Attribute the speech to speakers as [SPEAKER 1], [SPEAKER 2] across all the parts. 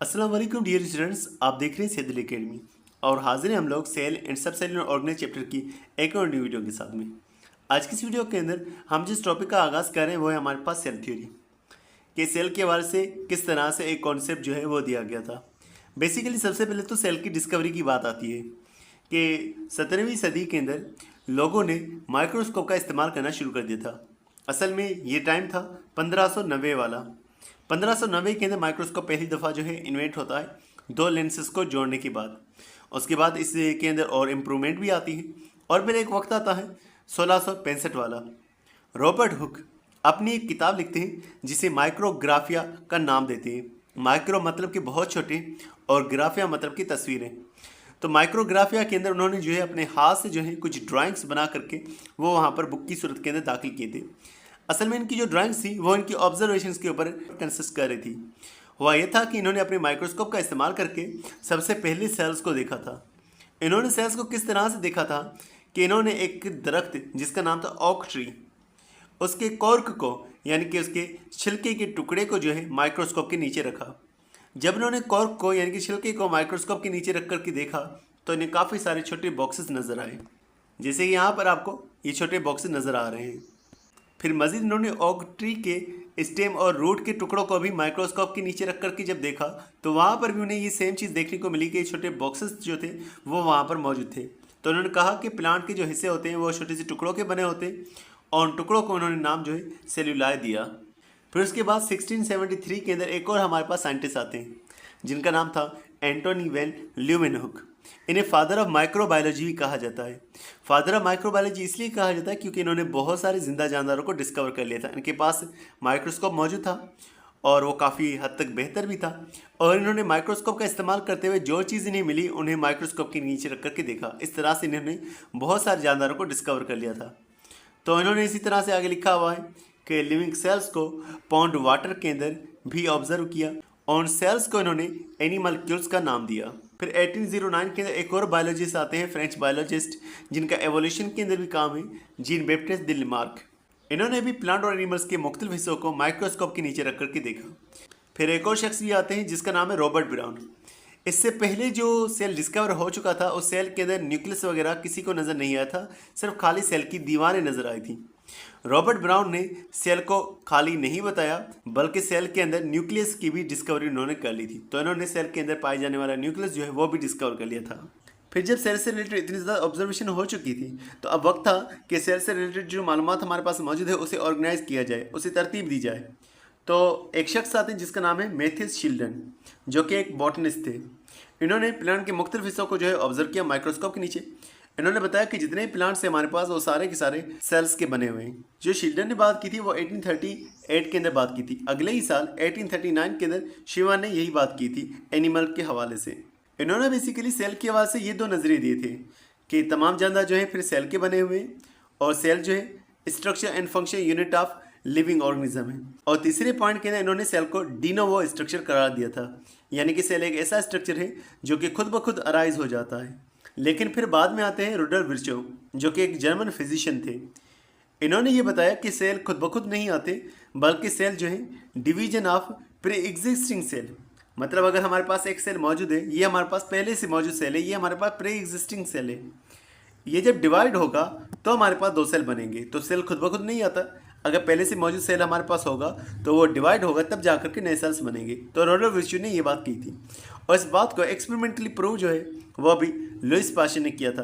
[SPEAKER 1] अस्सलाम वालेकुम dear students, आप देख रहे हैं सेदिल एकेडमी और हाजिर हैं हम लोग सेल एंड सब सेलुलर ऑर्गेनेज चैप्टर की एक और न्यू वीडियो के साथ में। आज की इस वीडियो के अंदर हम जिस टॉपिक का आगाज़ कर रहे हैं वो है हमारे पास सेल थ्योरी कि सेल के हवाले से किस तरह से एक कॉन्सेप्ट जो है वो दिया गया था। बेसिकली सबसे पहले तो सेल की डिस्कवरी की बात आती है कि 17वीं सदी के अंदर लोगों ने माइक्रोस्कोप का इस्तेमाल करना शुरू कर दिया था। असल में ये टाइम था 1590 वाला। 1590 के अंदर माइक्रोस्कोप पहली दफ़ा जो है इन्वेंट होता है दो लेंसेज को जोड़ने के बाद। उसके बाद इसके अंदर और इम्प्रूवमेंट भी आती है और फिर एक वक्त आता है 1665 वाला। रॉबर्ट हुक अपनी एक किताब लिखते हैं जिसे माइक्रोग्राफिया का नाम देते हैं। माइक्रो मतलब कि बहुत छोटे और ग्राफिया मतलब कि तस्वीरें। तो माइक्रोग्राफिया के अंदर उन्होंने जो है अपने हाथ से जो है कुछ ड्राइंग्स बना करके वो वहाँ पर बुक की सूरत के अंदर दाखिल किए थे। असल में इनकी जो ड्राइंग्स थी वो इनकी ऑब्जर्वेशंस के ऊपर कंसिस्ट कर रही थी। हुआ ये था कि इन्होंने अपने माइक्रोस्कोप का इस्तेमाल करके सबसे पहले सेल्स को देखा था। इन्होंने सेल्स को किस तरह से देखा था कि इन्होंने एक दरख्त जिसका नाम था ओक ट्री, उसके कॉर्क को यानी कि उसके छिलके के टुकड़े को जो है माइक्रोस्कोप के नीचे रखा। जब इन्होंने कॉर्क को यानी कि छिलके को माइक्रोस्कोप के नीचे रख कर के देखा तो इन्हें काफ़ी सारे छोटे बॉक्सेस नज़र आए, जैसे कि यहाँ पर आपको ये छोटे बॉक्सेस नज़र आ रहे हैं। फिर मज़ीद इन्होंने ओक ट्री के स्टेम और रूट के टुकड़ों को भी माइक्रोस्कोप के नीचे रख कर के जब देखा तो वहाँ पर भी उन्हें ये सेम चीज़ देखने को मिली कि छोटे बॉक्सेस जो थे वो वहाँ पर मौजूद थे। तो उन्होंने कहा कि प्लांट के जो हिस्से होते हैं वो छोटे से टुकड़ों के बने होते हैं और उन टुकड़ों को उन्होंने नाम जो है सेल्यूलाए दिया। फिर उसके बाद 1673 के अंदर एक और हमारे पास साइंटिस्ट आते हैं जिनका नाम था एंटोनी वैन ल्यूमेनहुक। इन्हें फादर ऑफ माइक्रोबायोलॉजी भी कहा जाता है। फादर ऑफ माइक्रोबायोलॉजी इसलिए कहा जाता है क्योंकि इन्होंने बहुत सारे जिंदा जानदारों को डिस्कवर कर लिया था। इनके पास माइक्रोस्कोप मौजूद था और वो काफ़ी हद तक बेहतर भी था और इन्होंने माइक्रोस्कोप का इस्तेमाल करते हुए जो चीज़ इन्हें मिली उन्हें माइक्रोस्कोप के नीचे रख करके देखा। इस तरह से इन्होंने बहुत सारे जानदारों को डिस्कवर कर लिया था। तो इन्होंने इसी तरह से आगे लिखा हुआ है कि लिविंग सेल्स को पॉन्ड वाटर के अंदर भी ऑब्जर्व किया और उन सेल्स को इन्होंने एनिमल्क्यूल्स का नाम दिया। फिर 1809 के अंदर एक और बायोलॉजिस्ट आते हैं, फ्रेंच बायोलॉजिस्ट जिनका एवोल्यूशन के अंदर भी काम है, जीन बैप्टिस्ट दे लामार्क। इन्होंने भी प्लांट और एनिमल्स के मुख्तलिफ हिस्सों को माइक्रोस्कोप के नीचे रख करके देखा। फिर एक और शख्स भी आते हैं जिसका नाम है रॉबर्ट ब्राउन। इससे पहले जो सेल डिस्कवर हो चुका था उस सेल के अंदर न्यूक्लियस वगैरह किसी को नज़र नहीं आया था, सिर्फ खाली सेल की दीवारें नज़र आई थी। रॉबर्ट ब्राउन ने सेल को खाली नहीं बताया बल्कि सेल के अंदर न्यूक्लियस की भी डिस्कवरी उन्होंने कर ली थी। तो इन्होंने सेल के अंदर पाए जाने वाला न्यूक्लियस जो है वो भी डिस्कवर कर लिया था। फिर जब सेल से रिलेटेड इतनी ज़्यादा ऑब्जर्वेशन हो चुकी थी तो अब वक्त था कि सेल से रिलेटेड जो मालूमात हमारे पास मौजूद है उसे ऑर्गेनाइज किया जाए, उसे तरतीब दी जाए। तो एक शख्स आते हैं जिसका नाम है मैथ्यूस शिल्डन, जो कि एक बॉटनिस्ट थे। इन्होंने प्लांट के मुख्तलिफ हिस्सों को जो है ऑब्जर्व किया माइक्रोस्कोप के नीचे। इन्होंने बताया कि जितने प्लांट्स हैं हमारे पास वो सारे के सारे सेल्स के बने हुए हैं। जो शिल्डन ने बात की थी वो 1838 के अंदर बात की थी। अगले ही साल 1839 के अंदर शिवा ने यही बात की थी एनिमल के हवाले से। इन्होंने बेसिकली सेल के हवाले से ये दो नज़रिए दिए थे कि तमाम जानदार जो है फिर सेल के बने हुए हैं और सेल जो है structure and function unit of living organism है। और तीसरे पॉइंट के अंदर इन्होंने सेल को डीनोवो स्ट्रक्चर करार दिया था, यानी कि सेल एक ऐसा स्ट्रक्चर है जो कि खुद ब खुद अराइज हो जाता है। लेकिन फिर बाद में आते हैं रुडोल्फ विर्चोव, जो कि एक जर्मन फिजिशियन थे। इन्होंने ये बताया कि सेल खुद ब खुद नहीं आते बल्कि सेल जो है division of pre existing cell, मतलब अगर हमारे पास एक सेल मौजूद है, ये हमारे पास पहले से मौजूद सेल है, ये हमारे पास प्री एग्जिस्टिंग सेल है। ये जब डिवाइड होगा तो हमारे पास दो सेल बनेंगे। तो सेल खुद ब खुद नहीं आता, अगर पहले से मौजूद सेल हमारे पास होगा तो वो डिवाइड होगा तब जाकर के नए सेल्स बनेंगे। तो रुडोल्फ विर्चोव ने ये बात की थी और इस बात को एक्सपेरिमेंटली प्रूव जो है वो अभी लुईस पास्चर ने किया था।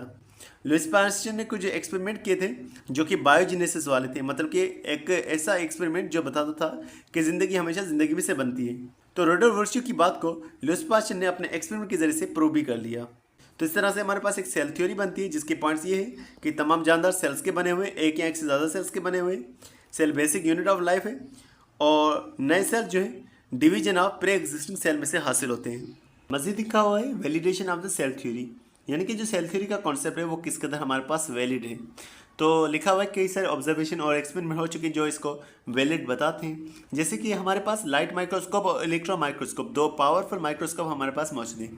[SPEAKER 1] लुईस पास्चर ने कुछ एक्सपेरिमेंट किए थे जो कि बायोजेनेसिस वाले थे, मतलब कि एक ऐसा एक्सपेरिमेंट जो बताता था कि ज़िंदगी हमेशा ज़िंदगी में से बनती है। तो रुडोल्फ विर्चोव की बात को लुईस पास्चर ने अपने एक्सपेरिमेंट के जरिए से प्रूव भी कर लिया। तो इस तरह से हमारे पास एक सेल थ्योरी बनती है जिसके पॉइंट्स ये है कि तमाम जानदार सेल्स के बने हुए, एक या एक से ज़्यादा सेल्स के बने हुए, cell basic unit of life है और नए सेल जो है division of pre existing cell में से हासिल होते हैं। मज़ीद लिखा हुआ है validation of the cell theory, यानी कि जो सेल थ्योरी का कॉन्सेप्ट है वो किस कदर हमारे पास वैलिड है। तो लिखा हुआ है कई सारे ऑब्जर्वेशन और एक्सपेरिमेंट हो चुके हैं जो इसको वैलिड बताते हैं। जैसे कि हमारे पास लाइट माइक्रोस्कोप और इलेक्ट्रॉन माइक्रोस्कोप, दो पावरफुल माइक्रोस्कोप हमारे पास मौजूद हैं।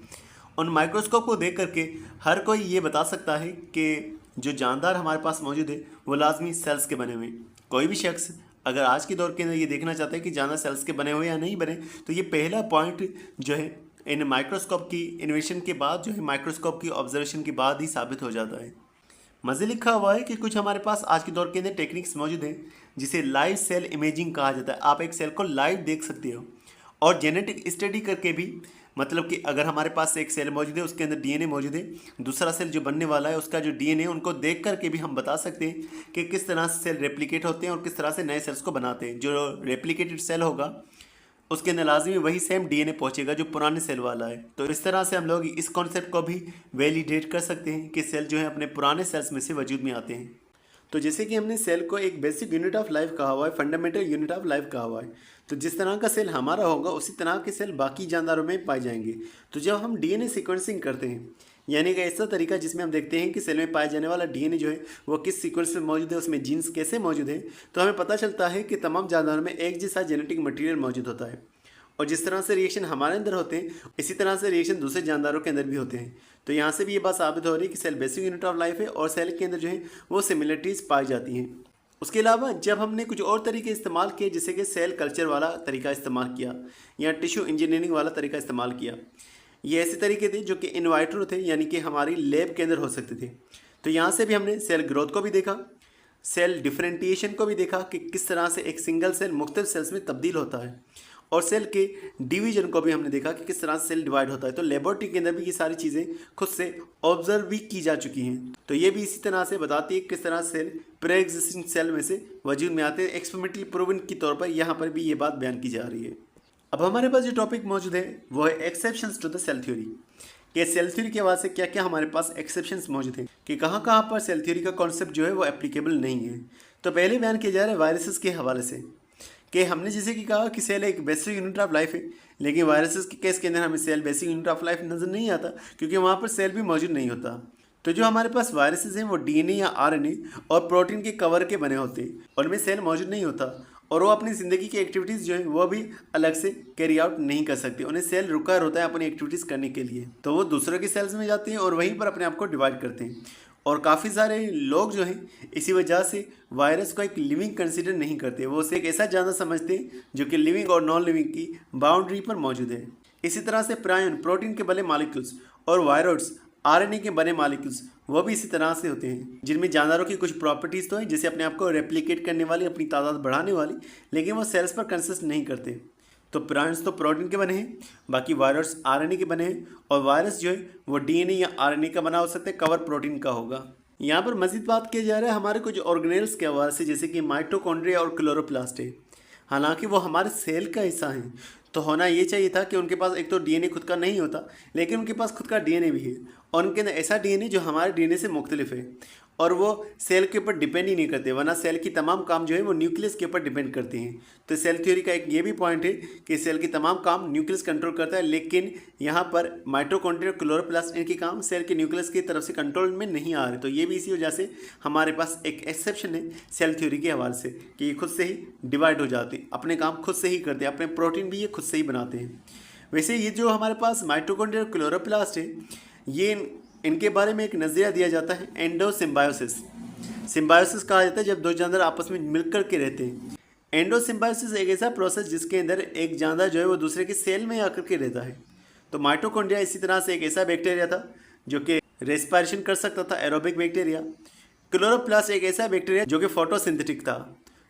[SPEAKER 1] उन माइक्रोस्कोप को देख करके हर कोई ये बता सकता है कि जो जानदार हमारे पास मौजूद है वो लाजमी सेल्स के बने हुए हैं। कोई भी शख्स अगर आज के दौर के अंदर ये देखना चाहते हैं कि जानदार सेल्स के बने हुए या नहीं बने तो ये पहला पॉइंट जो है इन माइक्रोस्कोप की इन्वेंशन के बाद जो है माइक्रोस्कोप की ऑब्जर्वेशन के बाद ही साबित हो जाता है। मज़े लिखा हुआ है कि कुछ हमारे पास आज के दौर के अंदर टेक्निक्स मौजूद हैं जिसे लाइव सेल इमेजिंग कहा जाता है। आप एक सेल को लाइव देख सकते हो और जेनेटिक स्टडी करके भी, मतलब कि अगर हमारे पास एक सेल मौजूद है उसके अंदर डीएनए मौजूद है, दूसरा सेल जो बनने वाला है उसका जो डीएनए, उनको देख करके भी हम बता सकते हैं कि किस तरह से सेल रेप्लिकेट होते हैं और किस तरह से नए सेल्स को बनाते हैं। जो रेप्लिकेटेड सेल होगा उसके अंदर लाजमी वही सेम डीएनए पहुंचेगा जो पुराने सेल वाला है। तो इस तरह से हम लोग इस कॉन्सेप्ट को भी वैलिडेट कर सकते हैं कि सेल जो है अपने पुराने सेल्स में से वजूद में आते हैं। तो जैसे कि हमने सेल को एक बेसिक यूनिट ऑफ लाइफ कहा हुआ है, फंडामेंटल यूनिट ऑफ लाइफ कहा हुआ है, तो जिस तरह का सेल हमारा होगा उसी तरह के सेल बाकी जानदारों में पाए जाएंगे। तो जब हम डीएनए सीक्वेंसिंग करते हैं, यानी कि ऐसा तरीका जिसमें हम देखते हैं कि सेल में पाया जाने वाला डीएनए जो है वो किस सीक्वेंस में मौजूद है, उसमें जीन्स कैसे मौजूद है, तो हमें पता चलता है कि तमाम जानदारों में एक जैसा जेनेटिक मटीरियल मौजूद होता है। और जिस तरह से रिएक्शन हमारे अंदर होते हैं इसी तरह से रिएक्शन दूसरे जानदारों के अंदर भी होते हैं। तो यहाँ से भी ये बात साबित हो रही है कि cell basic unit of life है और सेल के अंदर जो है वो सिमिलरिटीज़ पाई जाती हैं। उसके अलावा जब हमने कुछ और तरीके इस्तेमाल किए, जैसे कि सेल कल्चर वाला तरीका इस्तेमाल किया या टिश्यू इंजीनियरिंग वाला तरीका इस्तेमाल किया, ये ऐसे तरीके थे जो कि इन वाइट्रो थे, यानी कि हमारी लैब के अंदर हो सकते थे। तो यहाँ से भी हमने सेल ग्रोथ को भी देखा, सेल डिफरेंटिएशन को भी देखा कि किस तरह से एक सिंगल सेल मुख्तलिफ सेल्स में तब्दील होता है, और सेल के डिवीजन को भी हमने देखा कि किस तरह से सेल डिवाइड होता है। तो लेबोरेटरी के अंदर भी ये सारी चीज़ें खुद से ऑब्जर्व भी की जा चुकी हैं। तो ये भी इसी तरह से बताती है किस तरह सेल प्री एग्जिस्टिंग सेल में से वजूद में आते हैं। एक्सपेरिमेंटली प्रूवन के तौर पर यहाँ पर भी ये बात बयान की जा रही है। अब हमारे पास जो टॉपिक मौजूद है वो है exceptions to the cell theory. ये सेल थ्योरी के हवाले से क्या क्या हमारे पास एक्सेप्शंस मौजूद हैं कि कहाँ कहाँ पर सेल थ्योरी का कॉन्सेप्ट जो है वो एप्लीकेबल नहीं है। तो पहले बयान किया जा रहा है वायरसेस के हवाले से कि हमने जैसे कि कहा कि सेल एक बेसिक यूनिट ऑफ लाइफ है, लेकिन वायरसेस के केस के अंदर हमें cell basic unit of life नज़र नहीं आता क्योंकि वहाँ पर सेल भी मौजूद नहीं होता। तो जो हमारे पास वायरसेस हैं वो डीएनए या आरएनए और प्रोटीन के कवर के बने होते हैं और उनमें सेल मौजूद नहीं होता और वो अपनी ज़िंदगी की एक्टिविटीज़ जो है वो भी अलग से कैरी आउट नहीं कर सकते। उन्हें सेल रुका होता है अपनी एक्टिविटीज़ करने के लिए, तो वो दूसरों के सेल्स में जाते हैं और वहीं पर अपने आप को डिवाइड करते हैं। और काफ़ी सारे लोग जो हैं इसी वजह से वायरस को एक लिविंग कंसीडर नहीं करते, वो उसे एक ऐसा जानवर समझते हैं जो कि लिविंग और नॉन लिविंग की बाउंड्री पर मौजूद है। इसी तरह से प्रायन प्रोटीन के बने मॉलिक्यूल्स और वायरोड्स आरएनए के बने मॉलिक्यूल्स वो भी इसी तरह से होते हैं, जिनमें जानवरों की कुछ प्रॉपर्टीज़ तो हैं जैसे अपने आप को रेप्लिकेट करने वाली, अपनी तादाद बढ़ाने वाली, लेकिन वो सेल्स पर कंसिस्ट नहीं करते। तो प्रायन्स तो प्रोटीन के बने हैं, बाकी वायरस आरएनए के बने हैं, और वायरस जो है वो डीएनए या आरएनए का बना हो सकता है, कवर प्रोटीन का होगा। यहाँ पर मज़ीद बात किया जा रहा है हमारे कुछ ऑर्गेनेल्स के हवाले से, जैसे कि माइटोकॉन्ड्रिया और क्लोरोप्लास्ट है। हालांकि वो हमारे सेल का हिस्सा हैं, तो होना ये चाहिए था कि उनके पास एक तो डीएनए खुद का नहीं होता, लेकिन उनके पास खुद का डीएनए भी है और उनके अंदर ऐसा डीएनए जो हमारे डीएनए से मुख्तलिफ है और वो सेल के ऊपर डिपेंड ही नहीं करते, वरना सेल की तमाम काम जो है वो न्यूक्लियस के ऊपर डिपेंड करते हैं। तो सेल थ्योरी का एक ये भी पॉइंट है कि सेल की तमाम काम न्यूक्लियस कंट्रोल करता है, लेकिन यहाँ पर माइटोकॉन्ड्रिया और क्लोरोप्लास्ट इनके काम सेल के न्यूक्लियस की तरफ से कंट्रोल में नहीं आ रहे। तो ये भी इसी वजह से हमारे पास एक एक्सेप्शन है सेल थ्योरी के हवाले से कि ये खुद से ही डिवाइड हो जाते हैं, अपने काम खुद से ही करते हैं, अपने प्रोटीन भी ये खुद से ही बनाते हैं। वैसे ये जो हमारे पास माइटोकॉन्ड्रिया और क्लोरोप्लास्ट है, ये इनके बारे में एक नज़रिया दिया जाता है एंडोसिम्बायोसिस। सिम्बायोसिस कहा जाता है जब दो जानवर आपस में मिलकर के रहते हैं। एंडोसिम्बायोसिस एक ऐसा प्रोसेस जिसके अंदर एक जानवर जो है वो दूसरे के सेल में आकर के रहता है। तो माइटोकॉन्ड्रिया इसी तरह से एक ऐसा बैक्टीरिया था जो कि रेस्पिरेशन कर सकता था, एरोबिक बैक्टीरिया। क्लोरोप्लास्ट एक ऐसा बैक्टीरिया जो कि फोटोसिंथेटिक था।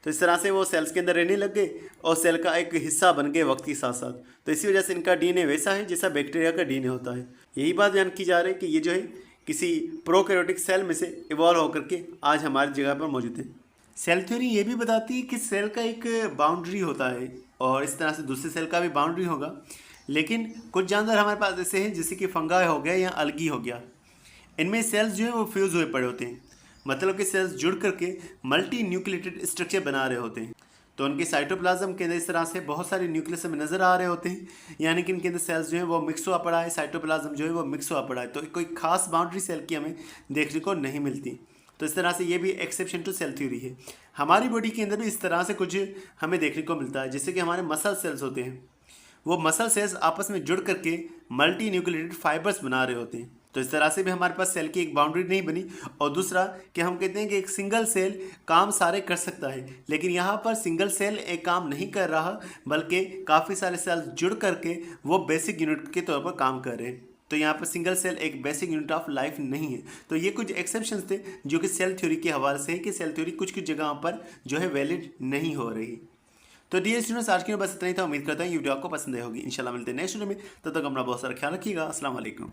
[SPEAKER 1] तो इस तरह से वो सेल्स के अंदर रहने लग गए और सेल का एक हिस्सा बन गए वक्त के साथ साथ। तो इसी वजह से इनका डीएनए वैसा है जैसा बैक्टीरिया का डीएनए होता है। यही बात बयान की जा रही है कि ये जो है किसी प्रोकैरियोटिक सेल में से इवॉल्व होकर के आज हमारी जगह पर मौजूद है। सेल थ्योरी ये भी बताती है कि सेल का एक बाउंड्री होता है और इस तरह से दूसरे सेल का भी बाउंड्री होगा, लेकिन कुछ जानवर हमारे पास ऐसे हैं जैसे कि फंगाई हो गया या अलगी हो गया। इनमें सेल्स जो है वो फ्यूज़ हुए पड़े होते हैं, मतलब कि सेल्स जुड़ करके मल्टी न्यूक्लिएटेड स्ट्रक्चर बना रहे होते हैं। तो उनके साइटोप्लाज्म के अंदर इस तरह से बहुत सारे न्यूक्लियस हमें नज़र आ रहे होते हैं, यानी कि इनके अंदर सेल्स जो है वो मिक्स हुआ पड़ा है, साइटोप्लाज्म जो है वो मिक्स हुआ पड़ा है। तो कोई खास बाउंड्री सेल की हमें देखने को नहीं मिलती। तो इस तरह से ये भी एक्सेप्शन टू सेल थ्योरी है। हमारी बॉडी के अंदर भी इस तरह से कुछ हमें देखने को मिलता है, जैसे कि हमारे मसल सेल्स होते हैं, वो मसल सेल्स आपस में जुड़ करके मल्टी न्यूक्लिएटेड फाइबर्स बना रहे होते हैं। तो इस तरह से भी हमारे पास सेल की एक बाउंड्री नहीं बनी। और दूसरा कि हम कहते हैं कि एक सिंगल सेल काम सारे कर सकता है, लेकिन यहाँ पर सिंगल सेल एक काम नहीं कर रहा, बल्कि काफ़ी सारे सेल जुड़ करके वो बेसिक यूनिट के तौर पर काम कर रहे हैं। तो यहाँ पर सिंगल सेल एक बेसिक यूनिट ऑफ लाइफ नहीं है। तो ये कुछ एक्सेप्शंस थे जो कि सेल थ्योरी के हवाले से है कि सेल थ्योरी कुछ कुछ जगहों पर जो है वैलिड नहीं हो रही। तो डियर स्टूडेंट्स, आज की बस इतना ही था। उम्मीद करता हूँ ये वीडियो आपको पसंद आई होगी। इंशाल्लाह मिलते हैं नेक्स्ट वीडियो में। तब तक अपना बहुत सारा ख्याल रखिएगा। अस्सलाम वालेकुम।